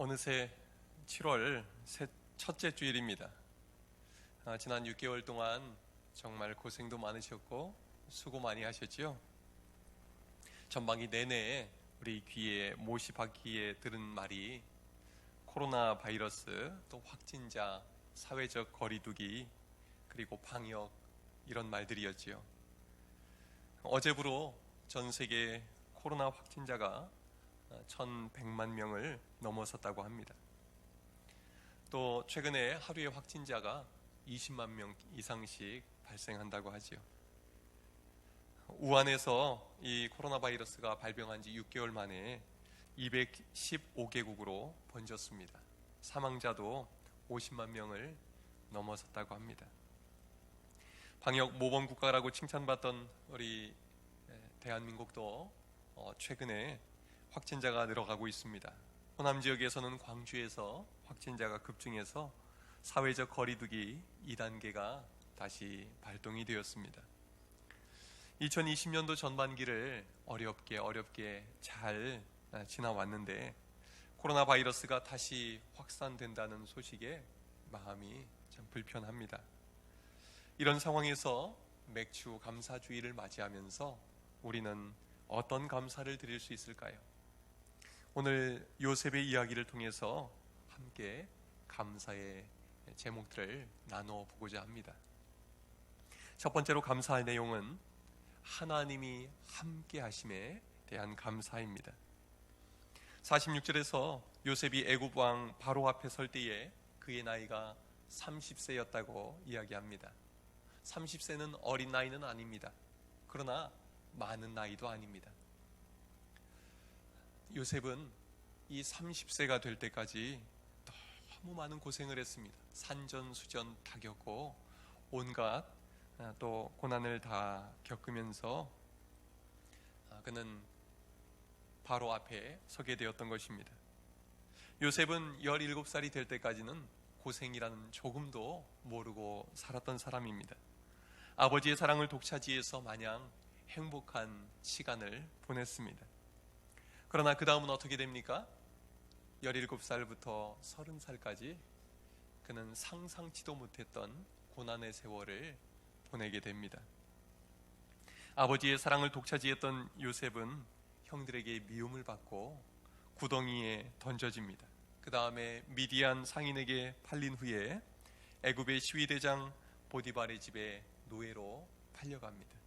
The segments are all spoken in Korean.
어느새 7월 첫째 주일입니다. 지난 6개월 동안 정말 고생도 많으셨고 수고 많이 하셨지요. 전반기 내내 우리 귀에 못이 박히게 들은 말이 코로나 바이러스, 또 확진자, 사회적 거리두기, 그리고 방역, 이런 말들이었지요. 어제부로 전 세계 코로나 확진자가 1,100만 명을 넘어섰다고 합니다. 또 최근에 하루에 확진자가 20만 명 이상씩 발생한다고 하지요. 우한에서 이 코로나 바이러스가 발병한 지 6개월 만에 215개국으로 번졌습니다. 사망자도 50만 명을 넘어섰다고 합니다. 방역 모범 국가라고 칭찬받던 우리 대한민국도 최근에 확진자가 늘어가고 있습니다. 호남 지역에서는 광주에서 확진자가 급증해서 사회적 거리두기 2단계가 다시 발동이 되었습니다. 2020년도 전반기를 어렵게 잘 지나왔는데 코로나 바이러스가 다시 확산된다는 소식에 마음이 참 불편합니다. 이런 상황에서 맥주 감사주의를 맞이하면서 우리는 어떤 감사를 드릴 수 있을까요? 오늘 요셉의 이야기를 통해서 함께 감사의 제목들을 나눠보고자 합니다. 첫 번째로 감사할 내용은 하나님이 함께 하심에 대한 감사입니다. 46절에서 요셉이 애굽 왕 바로 앞에 설 때에 그의 나이가 30세였다고 이야기합니다. 30세는 어린 나이는 아닙니다. 그러나 많은 나이도 아닙니다. 요셉은 이 30세가 될 때까지 너무 많은 고생을 했습니다. 산전수전 다 겪고 온갖 또 고난을 다 겪으면서 그는 바로 앞에 서게 되었던 것입니다. 요셉은 17살이 될 때까지는 고생이라는 조금도 모르고 살았던 사람입니다. 아버지의 사랑을 독차지해서 마냥 행복한 시간을 보냈습니다. 그러나 그 다음은 어떻게 됩니까? 17살부터 30살까지 그는 상상치도 못했던 고난의 세월을 보내게 됩니다. 아버지의 사랑을 독차지했던 요셉은 형들에게 미움을 받고 구덩이에 던져집니다. 그 다음에 미디안 상인에게 팔린 후에 애굽의 시위대장 보디발의 집에 노예로 팔려갑니다.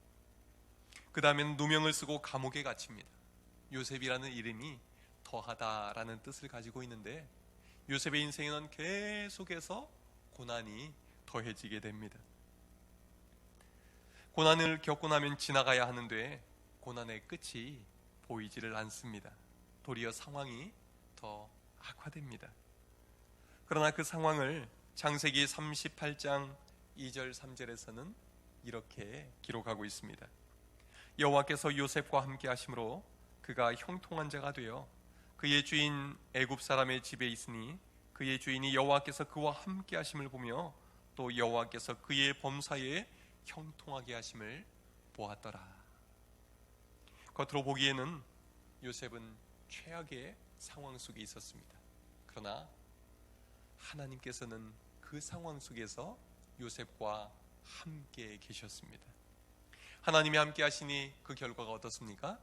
그 다음에는 누명을 쓰고 감옥에 갇힙니다. 요셉이라는 이름이 더하다라는 뜻을 가지고 있는데 요셉의 인생에는 계속해서 고난이 더해지게 됩니다. 고난을 겪고 나면 지나가야 하는데 고난의 끝이 보이지를 않습니다. 도리어 상황이 더 악화됩니다. 그러나 그 상황을 창세기 38장 2절 3절에서는 이렇게 기록하고 있습니다. 여호와께서 요셉과 함께 하심으로 그가 형통한 자가 되어 그의 주인 애굽 사람의 집에 있으니 그의 주인이 여호와께서 그와 함께 하심을 보며 또 여호와께서 그의 범사에 형통하게 하심을 보았더라. 겉으로 보기에는 요셉은 최악의 상황 속에 있었습니다. 그러나 하나님께서는 그 상황 속에서 요셉과 함께 계셨습니다. 하나님이 함께 하시니 그 결과가 어떻습니까?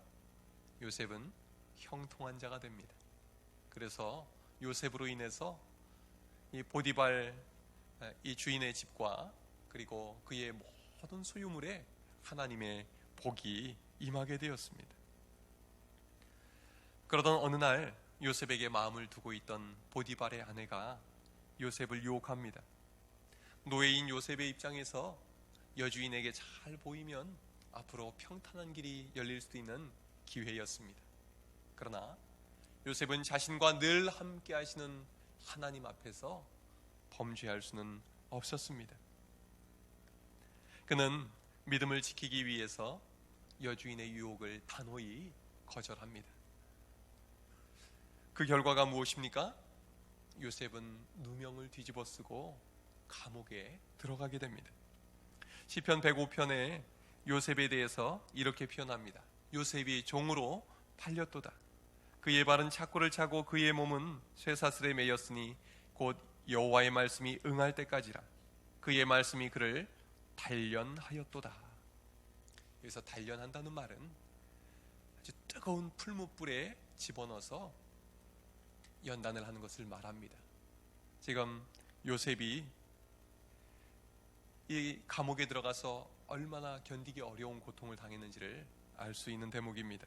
요셉은 형통한 자가 됩니다. 그래서 요셉으로 인해서 이 보디발 이 주인의 집과 그리고 그의 모든 소유물에 하나님의 복이 임하게 되었습니다. 그러던 어느 날 요셉에게 마음을 두고 있던 보디발의 아내가 요셉을 유혹합니다. 노예인 요셉의 입장에서 여주인에게 잘 보이면 앞으로 평탄한 길이 열릴 수도 있는 기회였습니다. 그러나 요셉은 자신과 늘 함께 하시는 하나님 앞에서 범죄할 수는 없었습니다. 그는 믿음을 지키기 위해서 여주인의 유혹을 단호히 거절합니다. 그 결과가 무엇입니까? 요셉은 누명을 뒤집어 쓰고 감옥에 들어가게 됩니다. 시편 105편에 요셉에 대해서 이렇게 표현합니다. 요셉이 종으로 팔렸도다. 그의 발은 착고를 차고 그의 몸은 쇠사슬에 매였으니 곧 여호와의 말씀이 응할 때까지라. 그의 말씀이 그를 단련하였도다. 여기서 단련한다는 말은 아주 뜨거운 풀무불에 집어넣어서 연단을 하는 것을 말합니다. 지금 요셉이 이 감옥에 들어가서 얼마나 견디기 어려운 고통을 당했는지를 알 수 있는 대목입니다.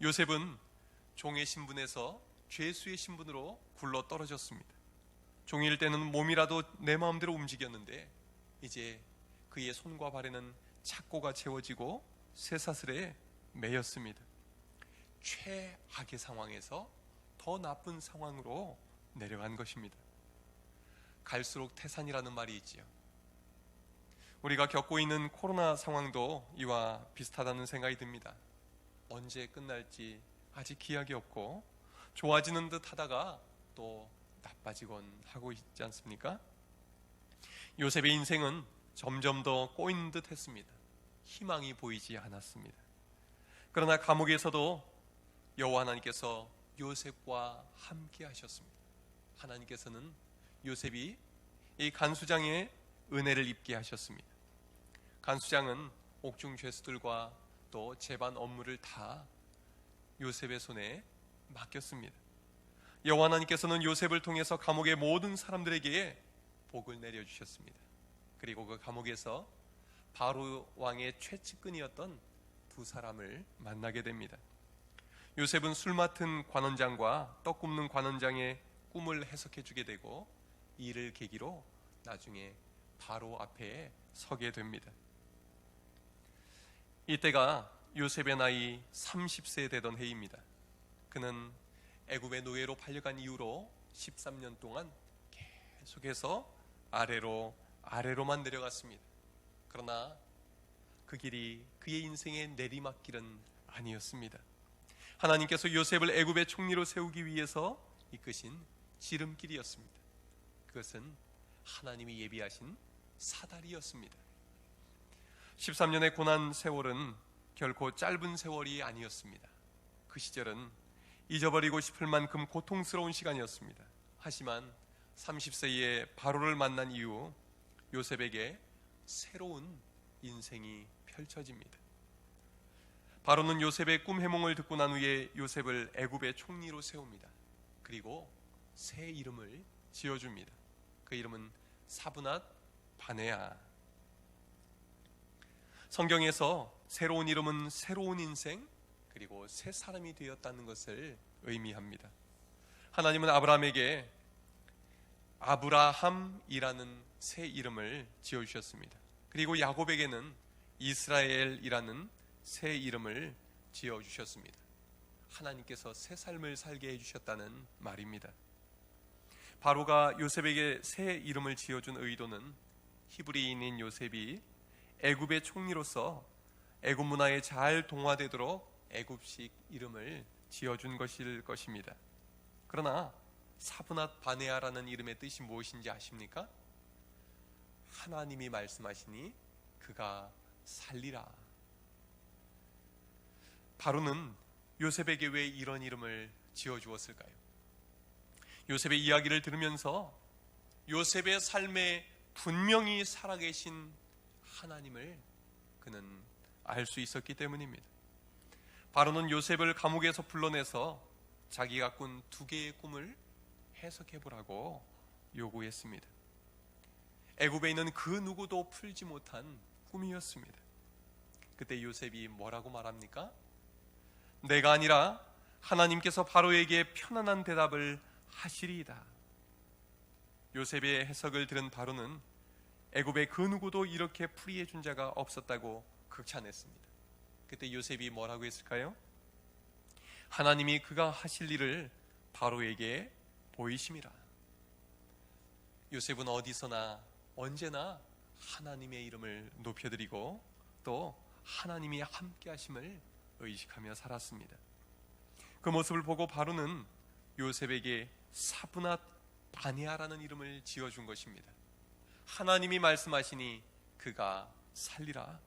요셉은 종의 신분에서 죄수의 신분으로 굴러 떨어졌습니다. 종일 때는 몸이라도 내 마음대로 움직였는데 이제 그의 손과 발에는 착고가 채워지고 쇠사슬에 매였습니다. 최악의 상황에서 더 나쁜 상황으로 내려간 것입니다. 갈수록 태산이라는 말이 있지요. 우리가 겪고 있는 코로나 상황도 이와 비슷하다는 생각이 듭니다. 언제 끝날지 아직 기약이 없고 좋아지는 듯 하다가 또 나빠지곤 하고 있지 않습니까? 요셉의 인생은 점점 더 꼬이는 듯 했습니다. 희망이 보이지 않았습니다. 그러나 감옥에서도 여호와 하나님께서 요셉과 함께 하셨습니다. 하나님께서는 요셉이 이 간수장의 은혜를 입게 하셨습니다. 간수장은 옥중 죄수들과 또 재반 업무를 다 요셉의 손에 맡겼습니다. 여호와 하나님께서는 요셉을 통해서 감옥의 모든 사람들에게 복을 내려주셨습니다. 그리고 그 감옥에서 바로 왕의 최측근이었던 두 사람을 만나게 됩니다. 요셉은 술 맡은 관원장과 떡 굽는 관원장의 꿈을 해석해 주게 되고 이를 계기로 나중에 바로 앞에 서게 됩니다. 이때가 요셉의 나이 30세 되던 해입니다. 그는 애굽의 노예로 팔려간 이후로 13년 동안 계속해서 아래로만 내려갔습니다. 그러나 그 길이 그의 인생의 내리막길은 아니었습니다. 하나님께서 요셉을 애굽의 총리로 세우기 위해서 이끄신 지름길이었습니다. 그것은 하나님이 예비하신 사다리였습니다. 13년의 고난 세월은 결코 짧은 세월이 아니었습니다. 그 시절은 잊어버리고 싶을 만큼 고통스러운 시간이었습니다. 하지만 30세에 바로를 만난 이후 요셉에게 새로운 인생이 펼쳐집니다. 바로는 요셉의 꿈 해몽을 듣고 난 후에 요셉을 애굽의 총리로 세웁니다. 그리고 새 이름을 지어줍니다. 그 이름은 사브낫 바네아. 성경에서 새로운 이름은 새로운 인생 그리고 새 사람이 되었다는 것을 의미합니다. 하나님은 아브라함에게 아브라함이라는 새 이름을 지어주셨습니다. 그리고 야곱에게는 이스라엘이라는 새 이름을 지어주셨습니다. 하나님께서 새 삶을 살게 해주셨다는 말입니다. 바로가 요셉에게 새 이름을 지어준 의도는 히브리인인 요셉이 애굽의 총리로서 애굽 문화에 잘 동화되도록 애굽식 이름을 지어준 것일 것입니다. 그러나 사브낫 바네아라는 이름의 뜻이 무엇인지 아십니까? 하나님이 말씀하시니 그가 살리라. 바로는 요셉에게 왜 이런 이름을 지어주었을까요? 요셉의 이야기를 들으면서 요셉의 삶에 분명히 살아계신 하나님을 그는 알 수 있었기 때문입니다. 바로는 요셉을 감옥에서 불러내서 자기가 꾼 두 개의 꿈을 해석해보라고 요구했습니다. 애굽에 있는 그 누구도 풀지 못한 꿈이었습니다. 그때 요셉이 뭐라고 말합니까? 내가 아니라 하나님께서 바로에게 편안한 대답을 하시리이다. 요셉의 해석을 들은 바로는 애굽의 그 누구도 이렇게 풀이해 준 자가 없었다고 극찬했습니다. 그때 요셉이 뭐라고 했을까요? 하나님이 그가 하실 일을 바로에게 보이심이라. 요셉은 어디서나 언제나 하나님의 이름을 높여드리고 또 하나님이 함께 하심을 의식하며 살았습니다. 그 모습을 보고 바로는 요셉에게 사브낫 바네아라는 이름을 지어준 것입니다. 하나님이 말씀하시니 그가 살리라.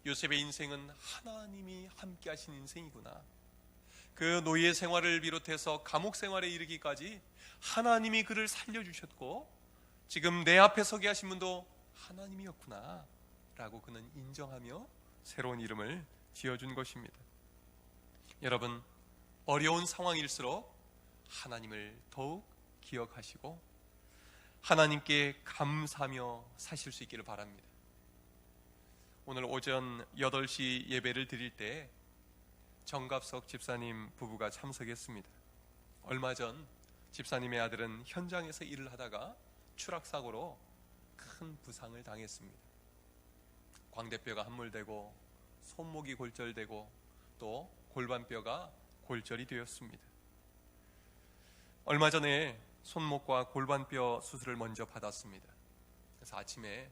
요셉의 인생은 하나님이 함께 하신 인생이구나. 그 노예 생활을 비롯해서 감옥 생활에 이르기까지 하나님이 그를 살려주셨고 지금 내 앞에 서게 하신 분도 하나님이었구나 라고 그는 인정하며 새로운 이름을 지어준 것입니다. 여러분, 어려운 상황일수록 하나님을 더욱 기억하시고 하나님께 감사하며 사실 수 있기를 바랍니다. 오늘 오전 8시 예배를 드릴 때 정갑석 집사님 부부가 참석했습니다. 얼마 전 집사님의 아들은 현장에서 일을 하다가 추락사고로 큰 부상을 당했습니다. 광대뼈가 함몰되고 손목이 골절되고 또 골반뼈가 골절이 되었습니다. 얼마 전에 손목과 골반뼈 수술을 먼저 받았습니다. 그래서 아침에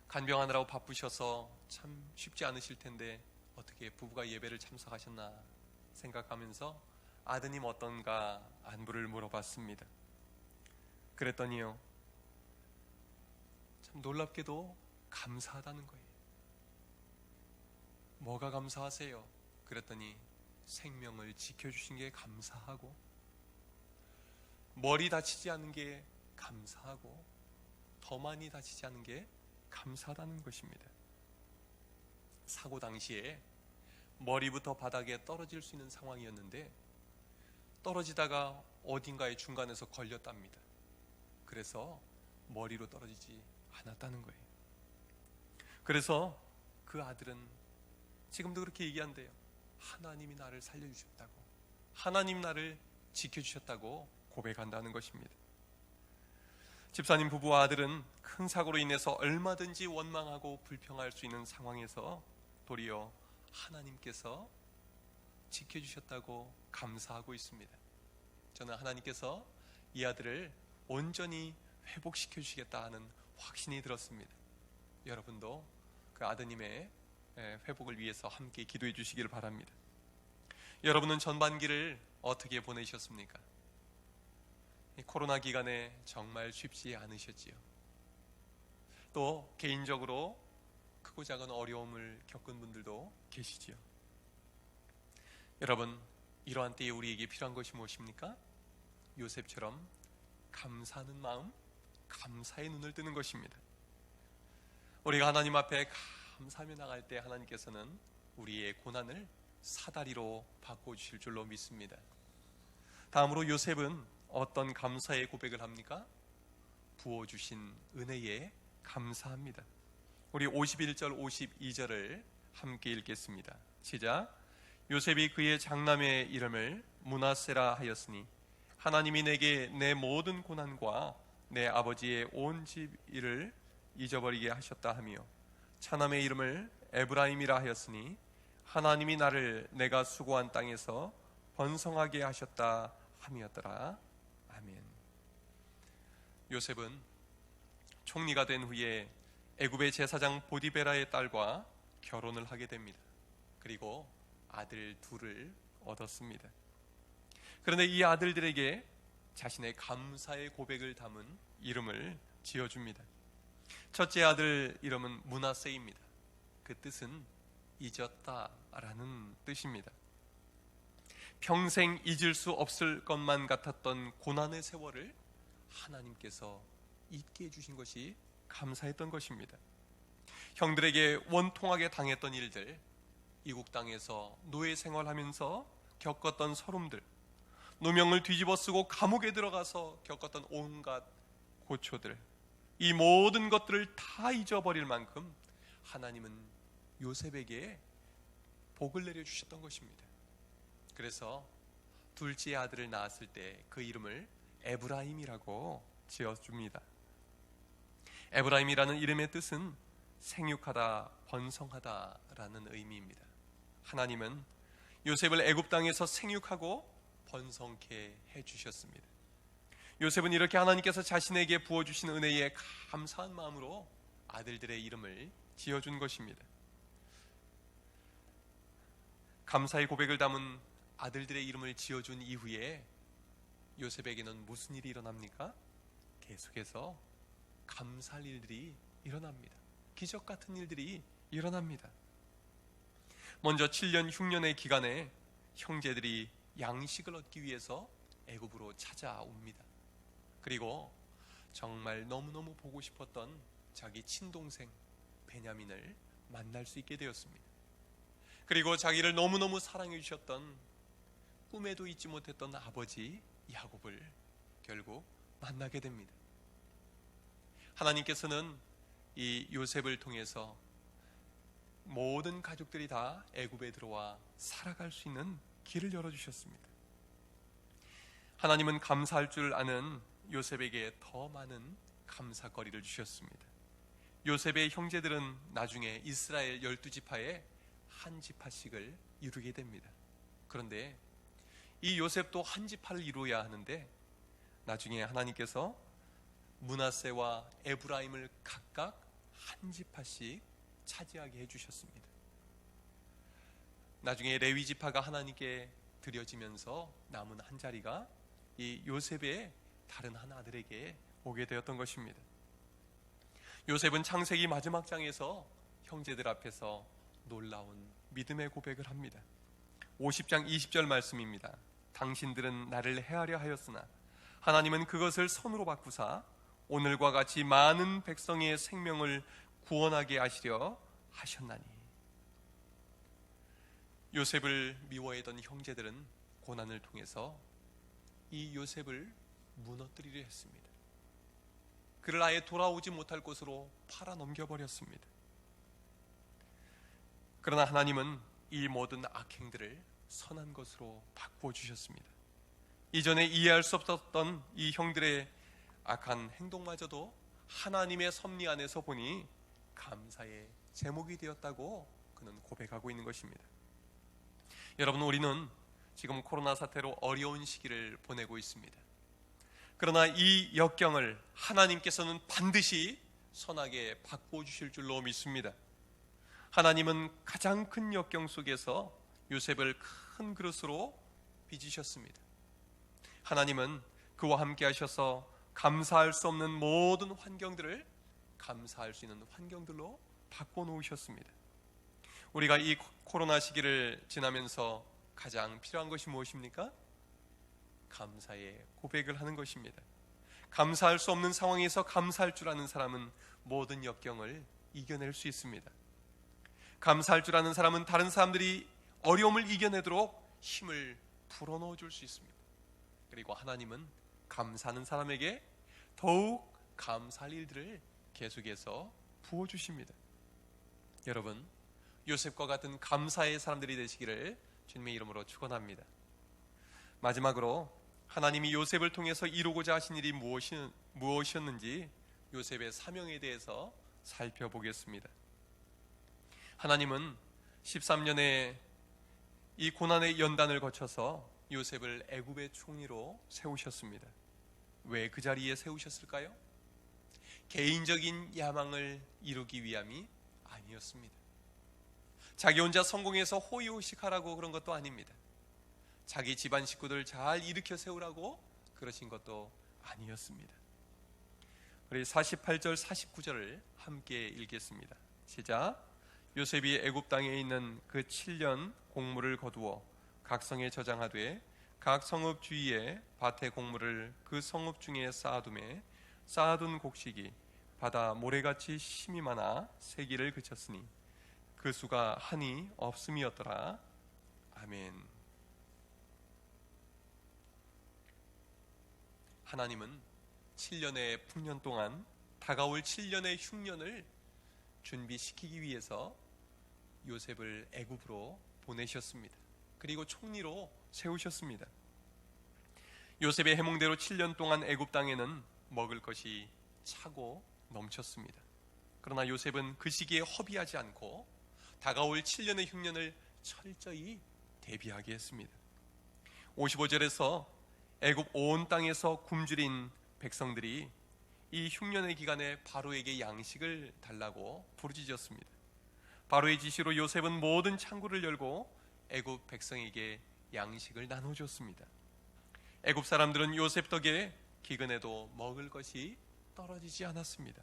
간병하느라고 바쁘셔서 참 쉽지 않으실 텐데 어떻게 부부가 예배를 참석하셨나 생각하면서 아드님 어떤가 안부를 물어봤습니다. 그랬더니요, 참 놀랍게도 감사하다는 거예요. 뭐가 감사하세요? 그랬더니 생명을 지켜주신 게 감사하고 머리 다치지 않은 게 감사하고 더 많이 다치지 않은 게 감사하다는 것입니다. 사고 당시에 머리부터 바닥에 떨어질 수 있는 상황이었는데 떨어지다가 어딘가에 중간에서 걸렸답니다. 그래서 머리로 떨어지지 않았다는 거예요. 그래서 그 아들은 지금도 그렇게 얘기한대요. 하나님이 나를 살려주셨다고, 하나님 나를 지켜주셨다고 고백한다는 것입니다. 집사님 부부와 아들은 큰 사고로 인해서 얼마든지 원망하고 불평할 수 있는 상황에서 도리어 하나님께서 지켜주셨다고 감사하고 있습니다. 저는 하나님께서 이 아들을 온전히 회복시켜 주시겠다 하는 확신이 들었습니다. 여러분도 그 아드님의 회복을 위해서 함께 기도해 주시기를 바랍니다. 여러분은 전반기를 어떻게 보내셨습니까? 코로나 기간에 정말 쉽지 않으셨지요. 또 개인적으로 크고 작은 어려움을 겪은 분들도 계시지요. 여러분, 이러한 때에 우리에게 필요한 것이 무엇입니까? 요셉처럼 감사하는 마음, 감사의 눈을 뜨는 것입니다. 우리가 하나님 앞에 감사하며 나갈 때 하나님께서는 우리의 고난을 사다리로 바꿔주실 줄로 믿습니다. 다음으로 요셉은 어떤 감사의 고백을 합니까? 부어주신 은혜에 감사합니다. 우리 51절 52절을 함께 읽겠습니다. 시작. 요셉이 그의 장남의 이름을 므낫세라 하였으니 하나님이 내게 내 모든 고난과 내 아버지의 온 집 일을 잊어버리게 하셨다 하며 차남의 이름을 에브라임이라 하였으니 하나님이 나를 내가 수고한 땅에서 번성하게 하셨다 함이었더라. 아멘. 요셉은 총리가 된 후에 애굽의 제사장 보디베라의 딸과 결혼을 하게 됩니다. 그리고 아들 둘을 얻었습니다. 그런데 이 아들들에게 자신의 감사의 고백을 담은 이름을 지어줍니다. 첫째 아들 이름은 므낫세입니다. 그 뜻은 잊었다라는 뜻입니다. 평생 잊을 수 없을 것만 같았던 고난의 세월을 하나님께서 잊게 해주신 것이 감사했던 것입니다. 형들에게 원통하게 당했던 일들, 이국 땅에서 노예 생활하면서 겪었던 서름들, 누명을 뒤집어 쓰고 감옥에 들어가서 겪었던 온갖 고초들, 이 모든 것들을 다 잊어버릴 만큼 하나님은 요셉에게 복을 내려주셨던 것입니다. 그래서 둘째 아들을 낳았을 때 그 이름을 에브라임이라고 지어줍니다. 에브라임이라는 이름의 뜻은 생육하다, 번성하다라는 의미입니다. 하나님은 요셉을 애굽 땅에서 생육하고 번성케 해주셨습니다. 요셉은 이렇게 하나님께서 자신에게 부어주신 은혜에 감사한 마음으로 아들들의 이름을 지어준 것입니다. 감사의 고백을 담은 아들들의 이름을 지어준 이후에 요셉에게는 무슨 일이 일어납니까? 계속해서 감사할 일들이 일어납니다. 기적 같은 일들이 일어납니다. 먼저 7년 흉년의 기간에 형제들이 양식을 얻기 위해서 애굽으로 찾아옵니다. 그리고 정말 너무너무 보고 싶었던 자기 친동생 베냐민을 만날 수 있게 되었습니다. 그리고 자기를 너무너무 사랑해 주셨던, 꿈에도 잊지 못했던 아버지 야곱을 결국 만나게 됩니다. 하나님께서는 이 요셉을 통해서 모든 가족들이 다 애굽에 들어와 살아갈 수 있는 길을 열어주셨습니다. 하나님은 감사할 줄 아는 요셉에게 더 많은 감사거리를 주셨습니다. 요셉의 형제들은 나중에 이스라엘 12지파의 한 지파씩을 이루게 됩니다. 그런데 이 요셉도 한 지파를 이루어야 하는데 나중에 하나님께서 므낫세와 에브라임을 각각 한 지파씩 차지하게 해주셨습니다. 나중에 레위 지파가 하나님께 드려지면서 남은 한 자리가 이 요셉의 다른 한 아들에게 오게 되었던 것입니다. 요셉은 창세기 마지막 장에서 형제들 앞에서 놀라운 믿음의 고백을 합니다. 50장 20절 말씀입니다. 당신들은 나를 해하려 하였으나 하나님은 그것을 선으로 바꾸사 오늘과 같이 많은 백성의 생명을 구원하게 하시려 하셨나니. 요셉을 미워했던 형제들은 고난을 통해서 이 요셉을 무너뜨리려 했습니다. 그를 아예 돌아오지 못할 곳으로 팔아 넘겨버렸습니다. 그러나 하나님은 이 모든 악행들을 선한 것으로 바꾸어 주셨습니다. 이전에 이해할 수 없었던 이 형들의 악한 행동마저도 하나님의 섭리 안에서 보니 감사의 제목이 되었다고 그는 고백하고 있는 것입니다. 여러분, 우리는 지금 코로나 사태로 어려운 시기를 보내고 있습니다. 그러나 이 역경을 하나님께서는 반드시 선하게 바꾸어 주실 줄로 믿습니다. 하나님은 가장 큰 역경 속에서 요셉을 큰 그릇으로 빚으셨습니다. 하나님은 그와 함께 하셔서 감사할 수 없는 모든 환경들을 감사할 수 있는 환경들로 바꿔 놓으셨습니다. 우리가 이 코로나 시기를 지나면서 가장 필요한 것이 무엇입니까? 감사의 고백을 하는 것입니다. 감사할 수 없는 상황에서 감사할 줄 아는 사람은 모든 역경을 이겨낼 수 있습니다. 감사할 줄 아는 사람은 다른 사람들이 어려움을 이겨내도록 힘을 불어넣어 줄 수 있습니다. 그리고 하나님은 감사하는 사람에게 더욱 감사할 일들을 계속해서 부어주십니다. 여러분, 요셉과 같은 감사의 사람들이 되시기를 주님의 이름으로 축원합니다. 마지막으로 하나님이 요셉을 통해서 이루고자 하신 일이 무엇이었는지 요셉의 사명에 대해서 살펴보겠습니다. 하나님은 13년의 이 고난의 연단을 거쳐서 요셉을 애굽의 총리로 세우셨습니다. 왜 그 자리에 세우셨을까요? 개인적인 야망을 이루기 위함이 아니었습니다. 자기 혼자 성공해서 호의호식하라고 그런 것도 아닙니다. 자기 집안 식구들 잘 일으켜 세우라고 그러신 것도 아니었습니다. 우리 48절 49절을 함께 읽겠습니다. 시작. 요셉이 애굽 땅에 있는 그 7년 곡물을 거두어 각 성에 저장하되 각 성읍 주위에 밭의 곡물을 그 성읍 중에 쌓아두매 쌓아둔 곡식이 바다 모래같이 심이 많아 세기를 그쳤으니 그 수가 한이 없음이었더라. 아멘. 하나님은 7년의 풍년 동안 다가올 7년의 흉년을 준비시키기 위해서 요셉을 애굽으로 보내셨습니다. 그리고 총리로 세우셨습니다. 요셉의 해몽대로 7년 동안 애굽 땅에는 먹을 것이 차고 넘쳤습니다. 그러나 요셉은 그 시기에 허비하지 않고 다가올 7년의 흉년을 철저히 대비하게 했습니다. 55절에서 애굽 온 땅에서 굶주린 백성들이 이 흉년의 기간에 바로에게 양식을 달라고 부르짖었습니다. 바로의 지시로 요셉은 모든 창구를 열고 애굽 백성에게 양식을 나눠줬습니다. 애굽 사람들은 요셉 덕에 기근에도 먹을 것이 떨어지지 않았습니다.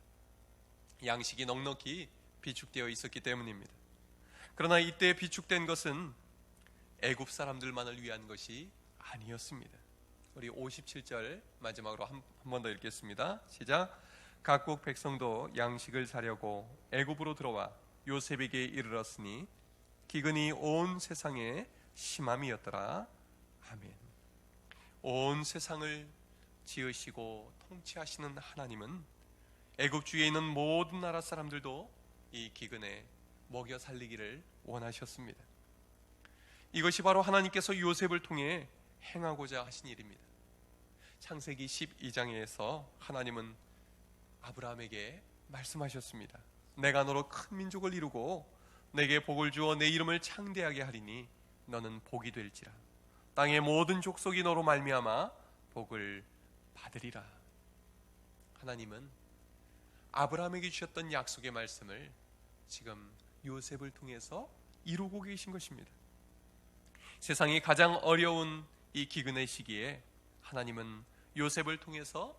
양식이 넉넉히 비축되어 있었기 때문입니다. 그러나 이때 비축된 것은 애굽 사람들만을 위한 것이 아니었습니다. 우리 57절 마지막으로 한 번 더 읽겠습니다. 시작. 각국 백성도 양식을 사려고 애굽으로 들어와 요셉에게 이르렀으니 기근이 온 세상에 심함이었더라. 아멘. 온 세상을 지으시고 통치하시는 하나님은 애굽 주위에 있는 모든 나라 사람들도 이 기근에 먹여 살리기를 원하셨습니다. 이것이 바로 하나님께서 요셉을 통해 행하고자 하신 일입니다. 창세기 12장에서 하나님은 아브라함에게 말씀하셨습니다. 내가 너로 큰 민족을 이루고 내게 복을 주어 내 이름을 창대하게 하리니 너는 복이 될지라. 땅의 모든 족속이 너로 말미암아 복을 받으리라. 하나님은 아브라함에게 주셨던 약속의 말씀을 지금 요셉을 통해서 이루고 계신 것입니다. 세상이 가장 어려운 이 기근의 시기에 하나님은 요셉을 통해서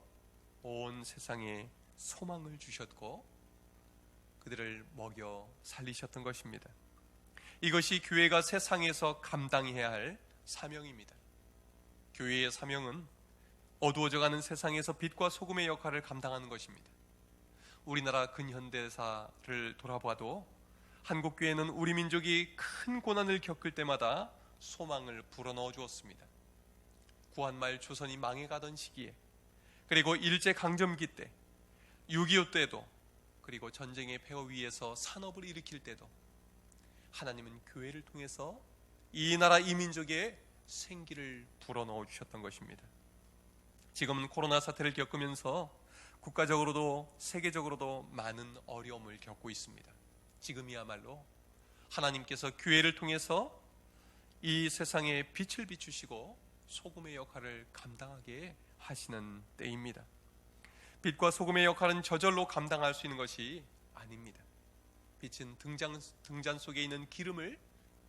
온 세상에 소망을 주셨고 그들을 먹여 살리셨던 것입니다. 이것이 교회가 세상에서 감당해야 할 사명입니다. 교회의 사명은 어두워져가는 세상에서 빛과 소금의 역할을 감당하는 것입니다. 우리나라 근현대사를 돌아봐도 한국교회는 우리 민족이 큰 고난을 겪을 때마다 소망을 불어넣어 주었습니다. 구한말 조선이 망해가던 시기에, 그리고 일제강점기 때, 6.25 때도, 그리고 전쟁의 폐허 위에서 산업을 일으킬 때도 하나님은 교회를 통해서 이 나라 이 민족의 생기를 불어넣어 주셨던 것입니다. 지금은 코로나 사태를 겪으면서 국가적으로도 세계적으로도 많은 어려움을 겪고 있습니다. 지금이야말로 하나님께서 교회를 통해서 이 세상에 빛을 비추시고 소금의 역할을 감당하게 하시는 때입니다. 빛과 소금의 역할은 저절로 감당할 수 있는 것이 아닙니다. 빛은 등잔 속에 있는 기름을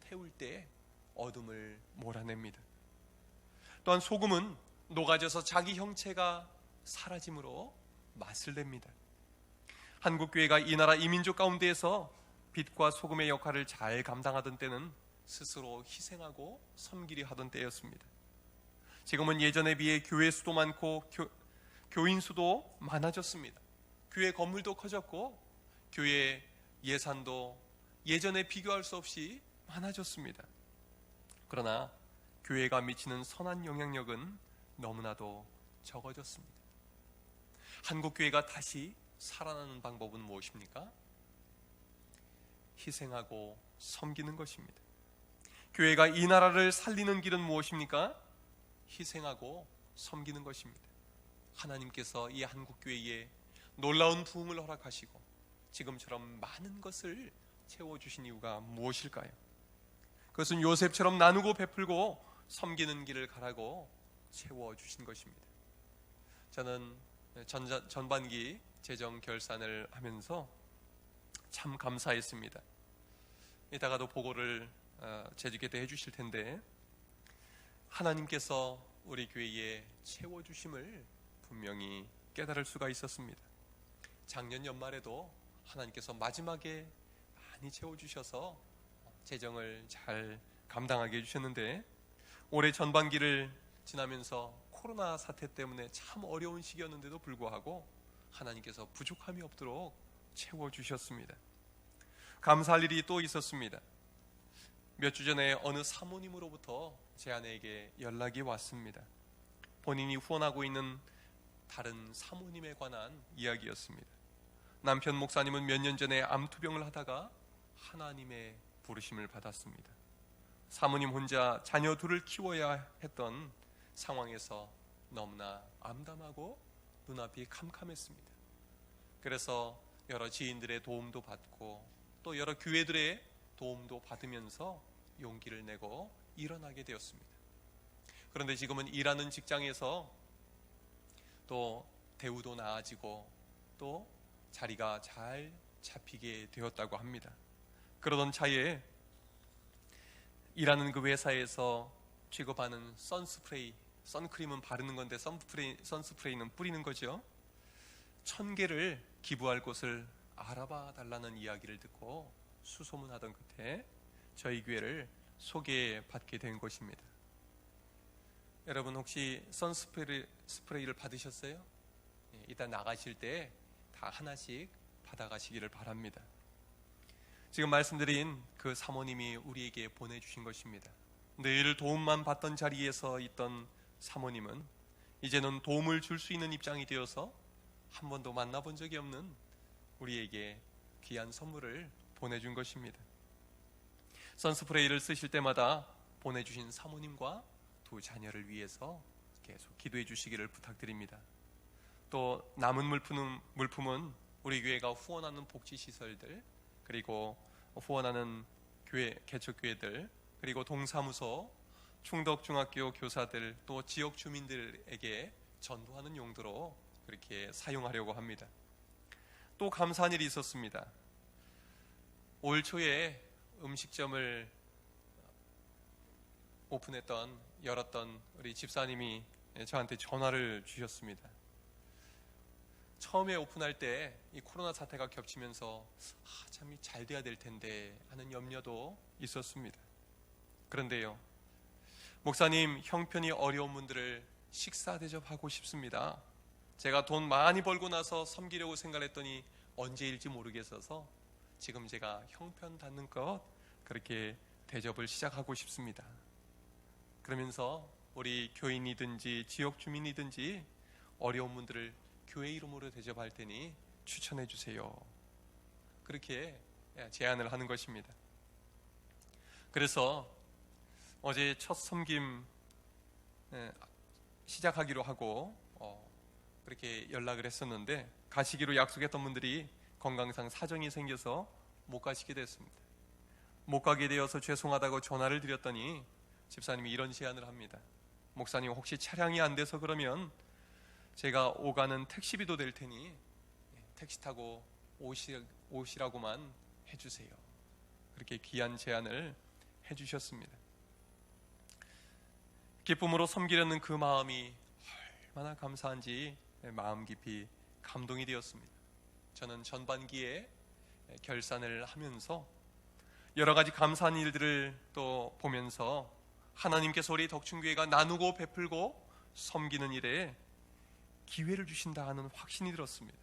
태울 때 어둠을 몰아냅니다. 또한 소금은 녹아져서 자기 형체가 사라짐으로 맛을 냅니다. 한국교회가 이 나라 이민족 가운데에서 빛과 소금의 역할을 잘 감당하던 때는 스스로 희생하고 섬기려 하던 때였습니다. 지금은 예전에 비해 교회 수도 많고 교인 수도 많아졌습니다. 교회 건물도 커졌고 교회 예산도 예전에 비교할 수 없이 많아졌습니다. 그러나 교회가 미치는 선한 영향력은 너무나도 적어졌습니다. 한국교회가 다시 살아나는 방법은 무엇입니까? 희생하고 섬기는 것입니다. 교회가 이 나라를 살리는 길은 무엇입니까? 희생하고 섬기는 것입니다. 하나님께서 이 한국교회에 놀라운 부흥을 허락하시고 지금처럼 많은 것을 채워주신 이유가 무엇일까요? 그것은 요셉처럼 나누고 베풀고 섬기는 길을 가라고 채워주신 것입니다. 저는 전반기 재정 결산을 하면서 참 감사했습니다. 이따가도 보고를 재주께 때 해주실 텐데 하나님께서 우리 교회에 채워주심을 분명히 깨달을 수가 있었습니다. 작년 연말에도 하나님께서 마지막에 많이 채워주셔서 재정을 잘 감당하게 해주셨는데 올해 전반기를 지나면서 코로나 사태 때문에 참 어려운 시기였는데도 불구하고 하나님께서 부족함이 없도록 채워주셨습니다. 감사할 일이 또 있었습니다. 몇 주 전에 어느 사모님으로부터 제 아내에게 연락이 왔습니다. 본인이 후원하고 있는 다른 사모님에 관한 이야기였습니다. 남편 목사님은 몇 년 전에 암투병을 하다가 하나님의 부르심을 받았습니다. 사모님 혼자 자녀 둘을 키워야 했던 상황에서 너무나 암담하고 눈앞이 캄캄했습니다. 그래서 여러 지인들의 도움도 받고 또 여러 교회들의 도움도 받으면서 용기를 내고 일어나게 되었습니다. 그런데 지금은 일하는 직장에서 또 대우도 나아지고 또 자리가 잘 잡히게 되었다고 합니다. 그러던 차에 일하는 그 회사에서 취급하는 선스프레이, 선크림은 바르는 건데 선스프레이는 뿌리는 거죠. 1,000개를 기부할 곳을 알아봐 달라는 이야기를 듣고 수소문하던 끝에 저희 교회를 소개받게 된 것입니다. 여러분 혹시 선스프레이를 받으셨어요? 이따 나가실 때 다 하나씩 받아가시기를 바랍니다. 지금 말씀드린 그 사모님이 우리에게 보내주신 것입니다. 늘 도움만 받던 자리에서 있던 사모님은 이제는 도움을 줄 수 있는 입장이 되어서 한 번도 만나본 적이 없는 우리에게 귀한 선물을 보내준 것입니다. 선스프레이를 쓰실 때마다 보내주신 사모님과 두 자녀를 위해서 계속 기도해 주시기를 부탁드립니다. 또 남은 물품은 우리 교회가 후원하는 복지시설들, 그리고 후원하는 교회, 개척교회들, 그리고 동사무소, 충덕중학교 교사들, 또 지역 주민들에게 전도하는 용도로 그렇게 사용하려고 합니다. 또 감사한 일이 있었습니다. 올 초에 음식점을 열었던 우리 집사님이 저한테 전화를 주셨습니다. 처음에 오픈할 때 이 코로나 사태가 겹치면서 참 잘 돼야 될 텐데 하는 염려도 있었습니다. 그런데요, 목사님, 형편이 어려운 분들을 식사 대접하고 싶습니다. 제가 돈 많이 벌고 나서 섬기려고 생각했더니 언제일지 모르겠어서 지금 제가 형편 닿는 것 그렇게 대접을 시작하고 싶습니다. 그러면서 우리 교인이든지 지역 주민이든지 어려운 분들을 교회 이름으로 대접할 테니 추천해 주세요. 그렇게 제안을 하는 것입니다. 그래서 어제 첫 섬김 시작하기로 하고 그렇게 연락을 했었는데, 가시기로 약속했던 분들이 건강상 사정이 생겨서 못 가시게 됐습니다. 못 가게 되어서 죄송하다고 전화를 드렸더니 집사님이 이런 제안을 합니다. 목사님, 혹시 차량이 안 돼서 그러면 제가 오가는 택시비도 될 테니 택시 타고 오시라고만 해주세요. 그렇게 귀한 제안을 해주셨습니다. 기쁨으로 섬기려는 그 마음이 얼마나 감사한지 마음 깊이 감동이 되었습니다. 저는 전반기에 결산을 하면서 여러 가지 감사한 일들을 또 보면서 하나님께서 우리 덕춘교회가 나누고 베풀고 섬기는 일에 기회를 주신다 하는 확신이 들었습니다.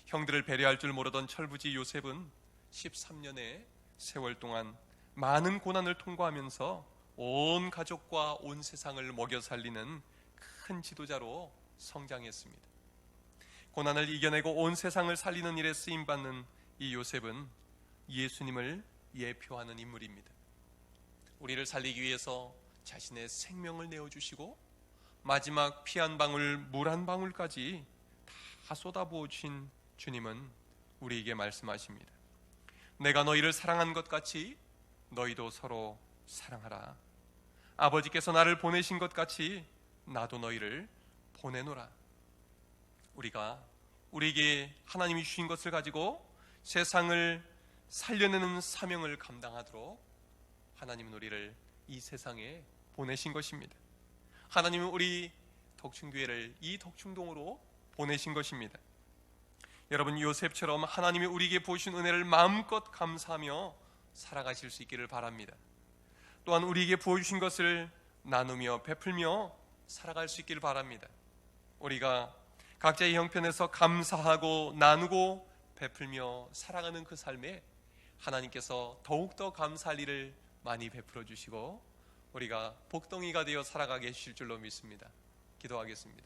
형들을 배려할 줄 모르던 철부지 요셉은 13년의 세월 동안 많은 고난을 통과하면서 온 가족과 온 세상을 먹여 살리는 큰 지도자로 성장했습니다. 고난을 이겨내고 온 세상을 살리는 일에 쓰임받는 이 요셉은 예수님을 예표하는 인물입니다. 우리를 살리기 위해서 자신의 생명을 내어주시고 마지막 피 한 방울, 물 한 방울까지 다 쏟아부어 주신 주님은 우리에게 말씀하십니다. 내가 너희를 사랑한 것 같이 너희도 서로 사랑하라. 아버지께서 나를 보내신 것 같이 나도 너희를 보내노라. 우리가 우리에게 하나님이 주신 것을 가지고 세상을 살려내는 사명을 감당하도록 하나님은 우리를 이 세상에 보내신 것입니다. 하나님은 우리 덕춘교회를 이 덕춘동으로 보내신 것입니다. 여러분, 요셉처럼 하나님이 우리에게 보신 은혜를 마음껏 감사하며 살아가실 수 있기를 바랍니다. 또한 우리에게 부어주신 것을 나누며 베풀며 살아갈 수 있기를 바랍니다. 우리가 각자의 형편에서 감사하고 나누고 베풀며 살아가는 그 삶에 하나님께서 더욱더 감사할 일을 많이 베풀어 주시고 우리가 복덩이가 되어 살아가게 해주실 줄로 믿습니다. 기도하겠습니다.